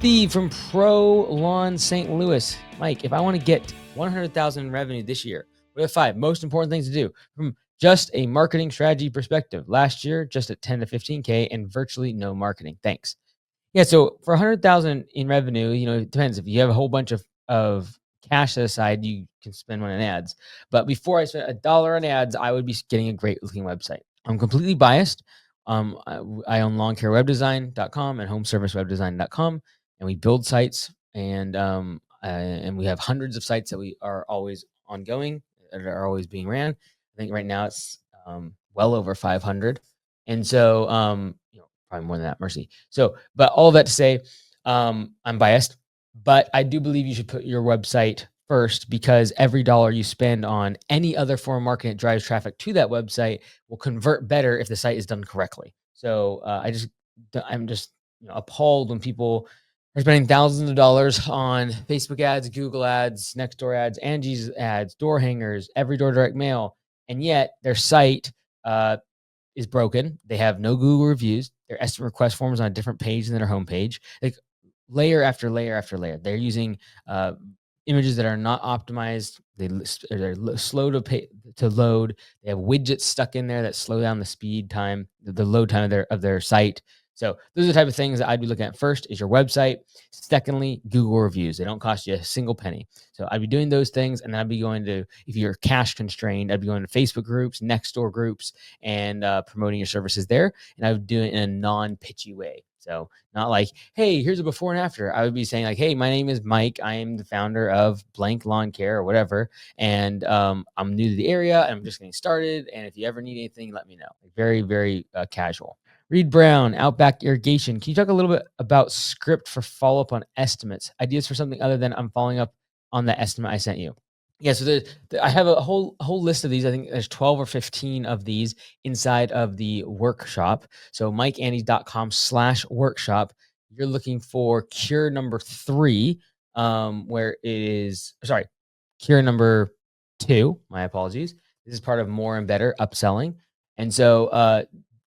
Steve from Pro Lawn St. Louis. Mike, if I want to get 100,000 in revenue this year, what are the 5 most important things to do from just a marketing strategy perspective? Last year, just at 10 to 15K and virtually no marketing. Thanks. Yeah, so for 100,000 in revenue, it depends. If you have a whole bunch of cash set aside, you can spend one on ads. But before I spent $1 on ads, I would be getting a great looking website. I'm completely biased. I own lawncarewebdesign.com and homeservicewebdesign.com, and we build sites, and we have hundreds of sites that we are always ongoing, that are always being ran. I think right now it's well over 500, and so probably more than that. Mercy. So, but all that to say, I'm biased, but I do believe you should put your website first, because every dollar you spend on any other form of marketing that drives traffic to that website will convert better if the site is done correctly. So I'm just appalled when people are spending thousands of dollars on Facebook ads, Google ads, Nextdoor ads, Angie's ads, door hangers, every door direct mail, and yet their site is broken. They have no Google reviews. Their estimate request form is on a different page than their homepage. Like layer after layer after layer. They're using images that are not optimized. They're slow to load. They have widgets stuck in there that slow down the speed time, the load time of their site. So those are the type of things that I'd be looking at. First is your website. Secondly, Google reviews. They don't cost you a single penny. So I'd be doing those things, and then I'd be going to, if you're cash constrained, I'd be going to Facebook groups, Nextdoor groups, and promoting your services there. And I would do it in a non-pitchy way. So not like, hey, here's a before and after. I would be saying like, hey, my name is Mike. I am the founder of blank lawn care or whatever. And I'm new to the area and I'm just getting started. And if you ever need anything, let me know. Very, very casual. Reed Brown, Outback Irrigation. Can you talk a little bit about script for follow-up on estimates? Ideas for something other than I'm following up on the estimate I sent you. Yeah, so I have a whole list of these. I think there's 12 or 15 of these inside of the workshop. So mikeandes.com/workshop. You're looking for cure number 3, where it is, sorry, cure number 2. My apologies. This is part of more and better upselling. And so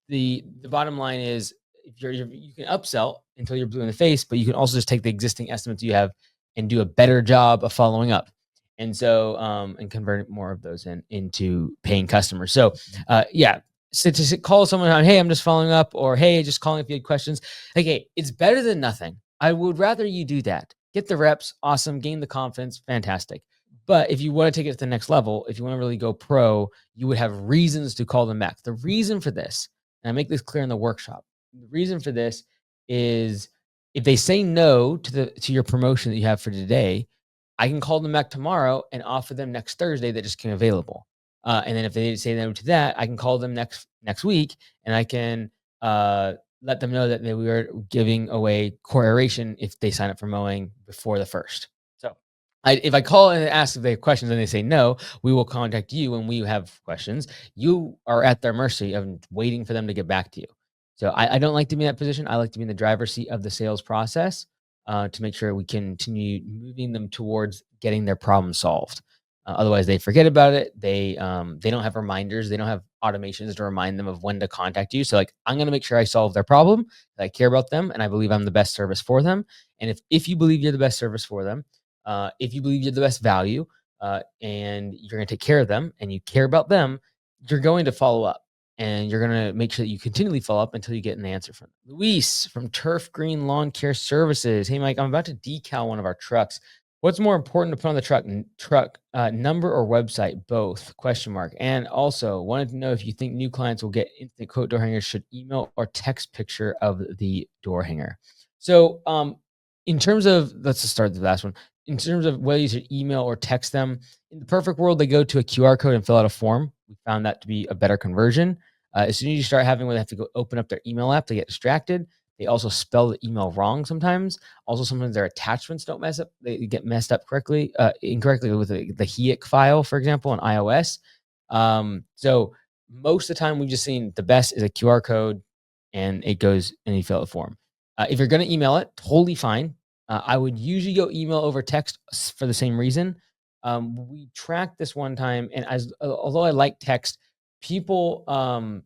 the bottom line is, if you can upsell until you're blue in the face, but you can also just take the existing estimates you have and do a better job of following up. And so and convert more of those into paying customers. So yeah, so to call someone on, hey, I'm just following up, or hey, just calling if you had questions. Okay, it's better than nothing. I would rather you do that. Get the reps, awesome, gain the confidence, fantastic. But if you want to take it to the next level, if you want to really go pro, you would have reasons to call them back. The reason for this, and I make this clear in the workshop, the reason for this is, if they say no to your promotion that you have for today, I can call them back tomorrow and offer them next Thursday that just came available. And then if they say no to that, I can call them next week, and I can let them know that we are giving away core aeration if they sign up for mowing before the 1st. So if I call and ask if they have questions and they say no, we will contact you when we have questions. You are at their mercy of waiting for them to get back to you. So I don't like to be in that position. I like to be in the driver's seat of the sales process, to make sure we continue moving them towards getting their problem solved. Otherwise, they forget about it. They don't have reminders. They don't have automations to remind them of when to contact you. So like, I'm going to make sure I solve their problem. That I care about them, and I believe I'm the best service for them. And if you believe you're the best service for them, if you believe you're the best value, and you're going to take care of them and you care about them, you're going to follow up. And you're going to make sure that you continually follow up until you get an answer from them. Luis from Turf Green Lawn Care Services. Hey, Mike, I'm about to decal one of our trucks. What's more important to put on the truck number or website? Both? Question mark. And also wanted to know if you think new clients will get instant quote door hangers should email or text picture of the door hanger. So in terms of, let's just start the last one. In terms of whether you should email or text them, in the perfect world, they go to a QR code and fill out a form. We found that to be a better conversion. As soon as you start having where they have to go open up their email app, they get distracted. They also spell the email wrong sometimes. Also, sometimes their attachments don't mess up. They get messed up incorrectly with the HEIC file, for example, on iOS. So most of the time, we've just seen the best is a QR code, and it goes and you fill out the form. If you're going to email it, totally fine. I would usually go email over text for the same reason. We tracked this one time, and although I like text, people a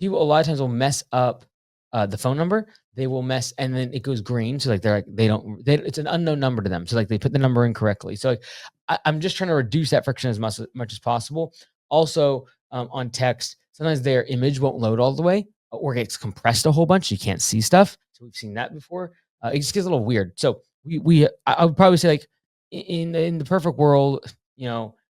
lot of times will mess up the phone number, they will mess, and then it goes green. So like they don't they, it's an unknown number to them. So like they put the number incorrectly. So like I'm just trying to reduce that friction as much as possible. Also, on text, sometimes their image won't load all the way or gets compressed a whole bunch. You can't see stuff. So we've seen that before. It just gets a little weird. So I would probably say like in the perfect world,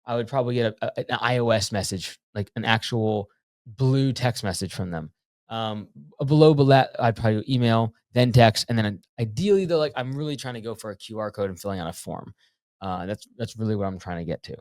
I would probably get an iOS message, like an actual blue text message from them. Below that, I'd probably email, then text, and then ideally, though, like I'm really trying to go for a QR code and filling out a form. That's really what I'm trying to get to.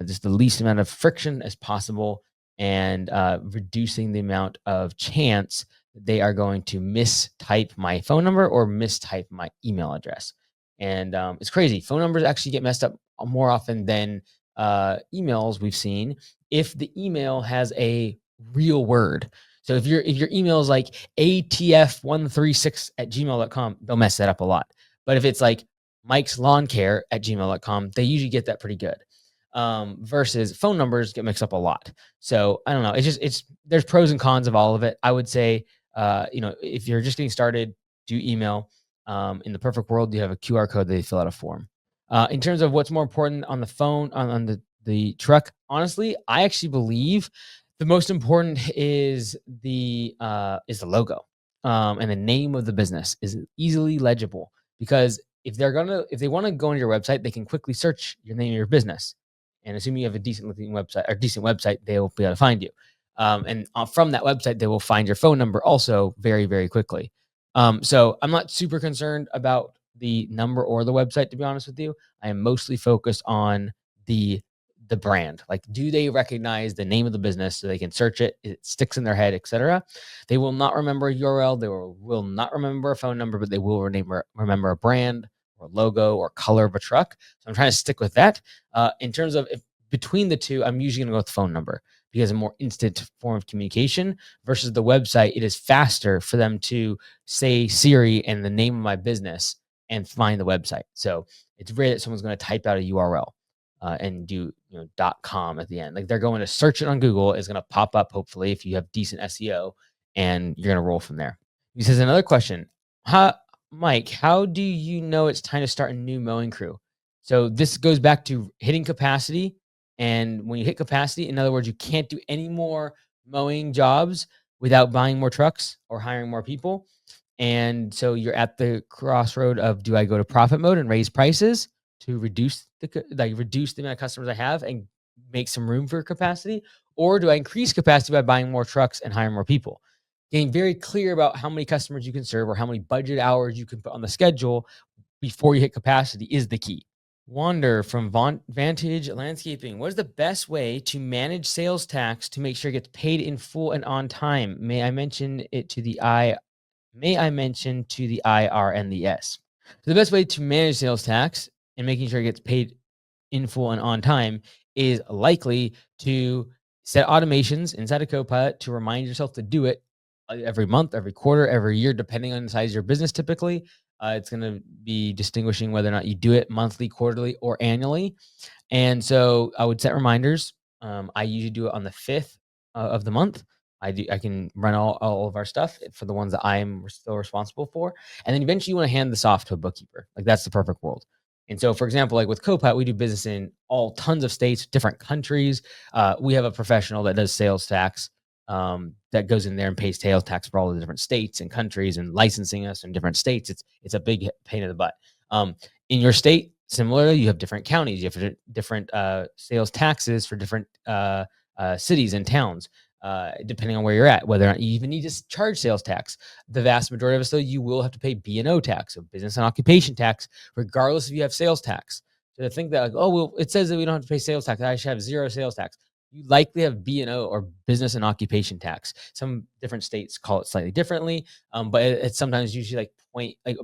Just the least amount of friction as possible, and reducing the amount of chance that they are going to mistype my phone number or mistype my email address. And it's crazy. Phone numbers actually get messed up more often than emails we've seen if the email has a real word. So if your email is like atf136 at gmail.com, they'll mess that up a lot. But if it's like Mike's Lawn Care at gmail.com, they usually get that pretty good. Versus phone numbers get mixed up a lot. So I don't know. It's there's pros and cons of all of it. I would say, if you're just getting started, do email. In the perfect world, you have a QR code that you fill out a form. In terms of what's more important on the phone, on the truck, honestly, I actually believe the most important is the logo, and the name of the business is easily legible. Because if they want to go on your website, they can quickly search your name of your business, and assuming you have a decent website, they will be able to find you. And from that website, they will find your phone number also very, very quickly. So I'm not super concerned about the number or the website, to be honest with you. I am mostly focused on the the brand. Like, do they recognize the name of the business so they can search it? It sticks in their head, etc. They will not remember a URL. They will not remember a phone number, but they will remember a brand or logo or color of a truck. So I'm trying to stick with that. In terms of if between the two, I'm usually going to go with phone number because a more instant form of communication versus the website. It is faster for them to say Siri and the name of my business and find the website. So it's rare that someone's going to type out a URL and do .com at the end. Like they're going to search it on Google. It's going to pop up hopefully if you have decent SEO, and you're going to roll from there. He says another question. Mike, how do you know it's time to start a new mowing crew? So this goes back to hitting capacity. And when you hit capacity, in other words, you can't do any more mowing jobs without buying more trucks or hiring more people. And so you're at the crossroad of, do I go to profit mode and raise prices to reduce reduce the amount of customers I have and make some room for capacity, or do I increase capacity by buying more trucks and hiring more people? Getting very clear about how many customers you can serve or how many budget hours you can put on the schedule before you hit capacity is the key. Wander from Vantage Landscaping. What is the best way to manage sales tax to make sure it gets paid in full and on time? May I mention to the IR and the S? So the best way to manage sales tax and making sure it gets paid in full and on time is likely to set automations inside of Copilot to remind yourself to do it every month, every quarter, every year, depending on the size of your business. Typically, it's going to be distinguishing whether or not you do it monthly, quarterly, or annually. And so I would set reminders. I usually do it on the 5th of the month. I can run all of our stuff for the ones that I'm still responsible for. And then eventually you want to hand this off to a bookkeeper. Like that's the perfect world. And so, for example, like with Copilot, we do business in all tons of states, different countries. We have a professional that does sales tax, that goes in there and pays sales tax for all the different states and countries and licensing us in different states. It's a big pain in the butt. In your state, similarly, you have different counties, you have different sales taxes for different cities and towns. Depending on where you're at, whether or not you even need to charge sales tax. The vast majority of us, though, you will have to pay B&O tax, so business and occupation tax, regardless if you have sales tax. So to think that, like, oh, well, it says that we don't have to pay sales tax, I should have zero sales tax. You likely have B&O or business and occupation tax. Some different states call it slightly differently, but it's sometimes usually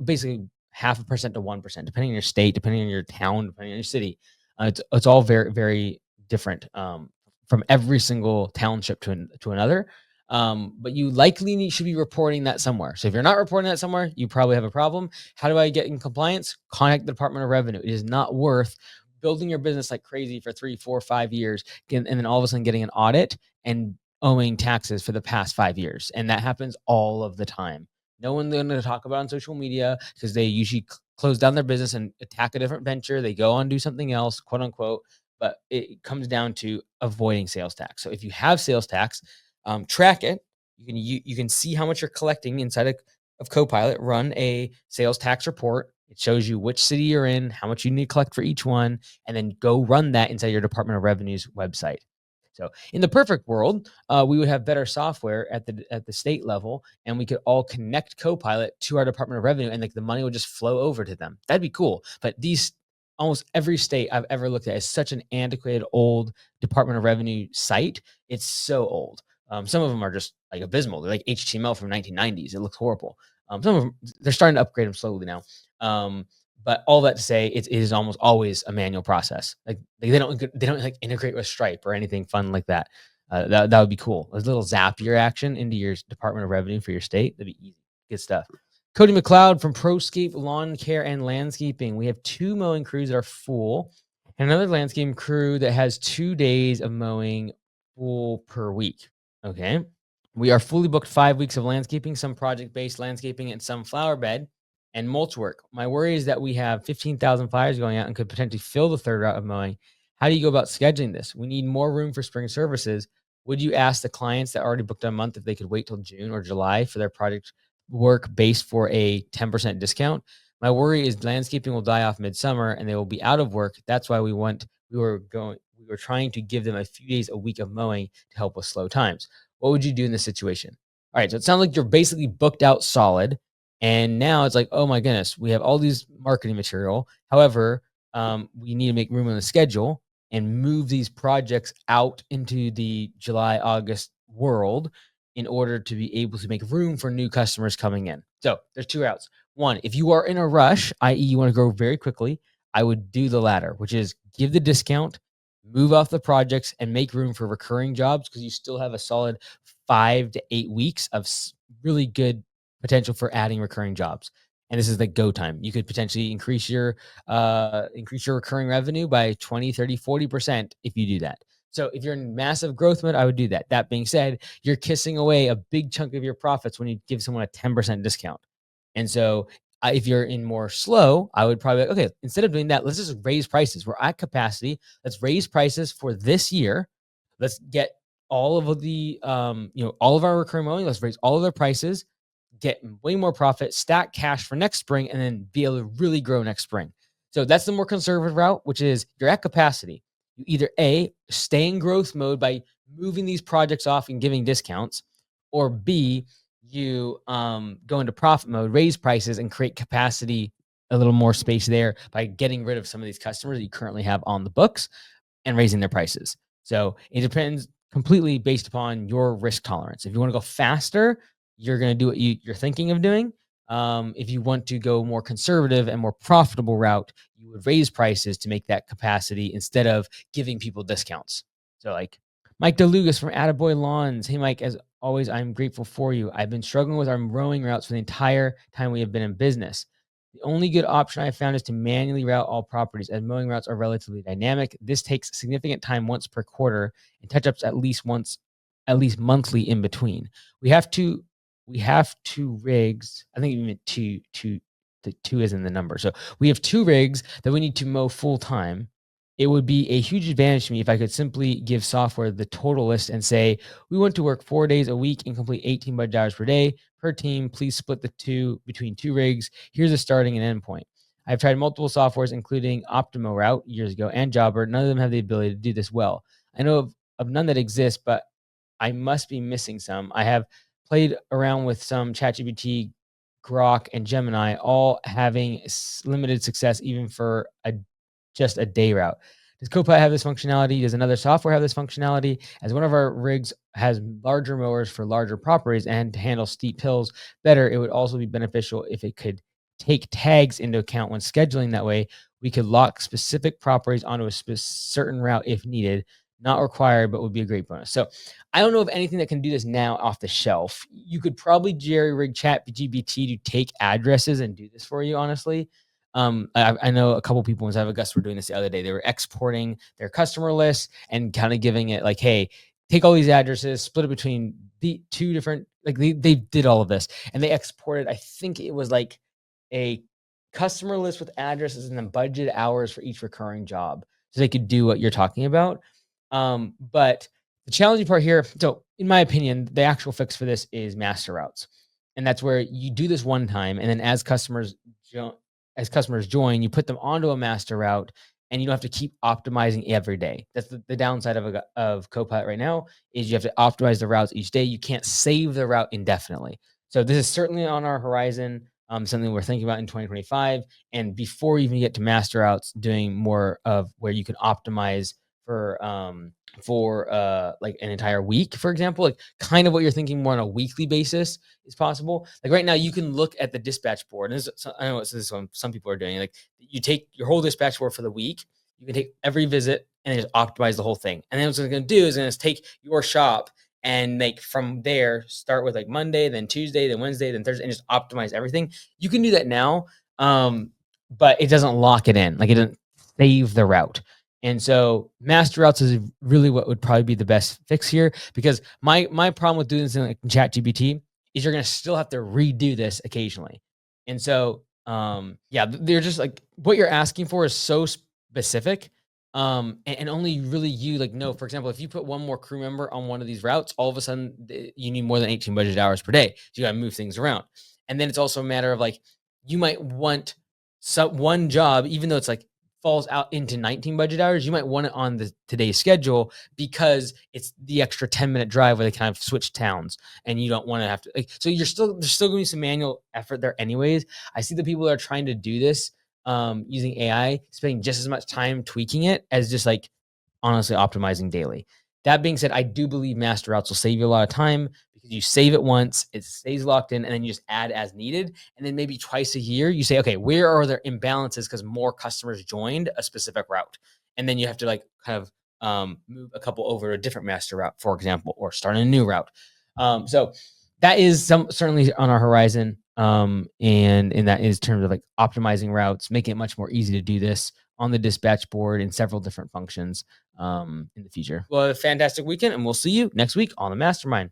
basically 0.5% to 1%, depending on your state, depending on your town, depending on your city. It's all very, very different. From every single township to another. But you likely should be reporting that somewhere. So if you're not reporting that somewhere, you probably have a problem. How do I get in compliance? Contact the Department of Revenue. It is not worth building your business like crazy for 3, 4, 5 years, and then all of a sudden getting an audit and owing taxes for the past 5 years. And that happens all of the time. No one's going to talk about on social media because they usually close down their business and attack a different venture. They go on do something else, quote unquote. But it comes down to avoiding sales tax. So if you have sales tax, track it. You can see how much you're collecting inside of Copilot. Run a sales tax report. It shows you which city you're in, how much you need to collect for each one, and then go run that inside your Department of Revenue's website. So in the perfect world, we would have better software at the state level, and we could all connect Copilot to our Department of Revenue, and like the money would just flow over to them. That'd be cool. But these almost every state I've ever looked at is such an antiquated, old Department of Revenue site. It's so old. Some of them are just like abysmal. They're like HTML from 1990s. It looks horrible. Some of them, they're starting to upgrade them slowly now. But all that to say, it is almost always a manual process. Like they don't like integrate with Stripe or anything fun like that. That would be cool. A little Zapier action into your Department of Revenue for your state. That'd be easy. Good stuff. Cody McLeod from ProScape Lawn Care and Landscaping. We have 2 mowing crews that are full, and another landscaping crew that has 2 days of mowing full per week. Okay. We are fully booked 5 weeks of landscaping, some project-based landscaping, and some flower bed and mulch work. My worry is that we have 15,000 flyers going out and could potentially fill the third route of mowing. How do you go about scheduling this? We need more room for spring services. Would you ask the clients that already booked a month if they could wait till June or July for their project work based for a 10% discount? My worry is landscaping will die off midsummer and they will be out of work. That's why we were trying to give them a few days a week of mowing to help with slow times. What would you do in this situation? All right, so it sounds like you're basically booked out solid. And now it's like, oh my goodness, we have all these marketing material. However, we need to make room on the schedule and move these projects out into the July, August world in order to be able to make room for new customers coming in. So there's 2 routes. One, if you are in a rush, i.e., you want to grow very quickly, I would do the latter, which is give the discount, move off the projects, and make room for recurring jobs because you still have a solid 5 to 8 weeks of really good potential for adding recurring jobs. And this is the go time. You could potentially increase your recurring revenue by 20, 30, 40% if you do that. So if you're in massive growth mode, I would do that. That being said, you're kissing away a big chunk of your profits when you give someone a 10% discount. And so if you're in more slow, I would probably, okay, instead of doing that, let's just raise prices. We're at capacity. Let's raise prices for this year. Let's get all of the, all of our recurring mowing. Let's raise all of their prices, get way more profit, stack cash for next spring, and then be able to really grow next spring. So that's the more conservative route, which is you're at capacity. You either A, stay in growth mode by moving these projects off and giving discounts, or B, you go into profit mode, raise prices, and create capacity, a little more space there by getting rid of some of these customers that you currently have on the books and raising their prices. So it depends completely based upon your risk tolerance. If you want to go faster, you're going to do what you're thinking of doing. If you want to go more conservative and more profitable route, you would raise prices to make that capacity instead of giving people discounts. So like Mike DeLugas from Attaboy Lawns. Hey, Mike, as always, I'm grateful for you. I've been struggling with our rowing routes for the entire time we have been in business. The only good option I found is to manually route all properties, as mowing routes are relatively dynamic. This takes significant time once per quarter and touch-ups at least monthly in between. We have two rigs. I think you meant two. The 2 is in the number. So we have 2 rigs that we need to mow full time. It would be a huge advantage to me if I could simply give software the total list and say, we want to work 4 days a week and complete 18 budget hours per day per team. Please split the 2 between 2 rigs. Here's a starting and end point. I've tried multiple softwares, including Optimo Route years ago and Jobber. None of them have the ability to do this well. I know of none that exist, but I must be missing some. I have played around with some ChatGPT, Grok, and Gemini, all having limited success, even for just a day route. Does Copilot have this functionality? Does another software have this functionality? As one of our rigs has larger mowers for larger properties and to handle steep hills better, it would also be beneficial if it could take tags into account when scheduling. That way, we could lock specific properties onto a certain route if needed. Not required, but would be a great bonus. So I don't know of anything that can do this now off the shelf. You could probably jerry rig ChatGPT to take addresses and do this for you, honestly. I know a couple people, I have a Gus were doing this the other day. They were exporting their customer list and kind of giving it like, hey, take all these addresses, split it between the 2 different like they did all of this and they exported. I think it was like a customer list with addresses and then budget hours for each recurring job, so they could do what you're talking about. But the challenging part here, so in my opinion, the actual fix for this is master routes, and that's where you do this one time, and then jo- as customers join, you put them onto a master route, and you don't have to keep optimizing every day. That's the downside of Copilot right now is you have to optimize the routes each day. You can't save the route indefinitely. So this is certainly on our horizon. Something we're thinking about in 2025. And before you even get to master routes, doing more of where you can optimize for like an entire week, for example, like kind of what you're thinking more on a weekly basis is possible. Like right now, you can look at the dispatch board. And I know this is what some people are doing. Like you take your whole dispatch board for the week. You can take every visit and then just optimize the whole thing. And then what it's going to do is going to take your shop and make from there start with like Monday, then Tuesday, then Wednesday, then Thursday, and just optimize everything. You can do that now, but it doesn't lock it in. Like it doesn't save the route. And so master routes is really what would probably be the best fix here, because my problem with doing this in like ChatGPT is you're going to still have to redo this occasionally. And so yeah, they're just like what you're asking for is so specific, and only really you like know. For example, if you put one more crew member on one of these routes, all of a sudden you need more than 18 budget hours per day, so you got to move things around. And then it's also a matter of like you might want some one job, even though it's like falls out into 19 budget hours, you might want it on the today's schedule because it's the extra 10-minute drive where they kind of switch towns, and you don't want to have to like, so there's still going to be some manual effort there anyways. I see the people that are trying to do this using AI, spending just as much time tweaking it as just like honestly optimizing daily. That being said, I do believe master routes will save you a lot of time because you save it once, it stays locked in, and then you just add as needed. And then maybe twice a year, you say, okay, where are there imbalances because more customers joined a specific route? And then you have to like kind of move a couple over to a different master route, for example, or start a new route. So that is certainly on our horizon. And that is terms of like optimizing routes, making it much more easy to do this on the dispatch board in several different functions in the future. Well, a fantastic weekend, and we'll see you next week on the Mastermind.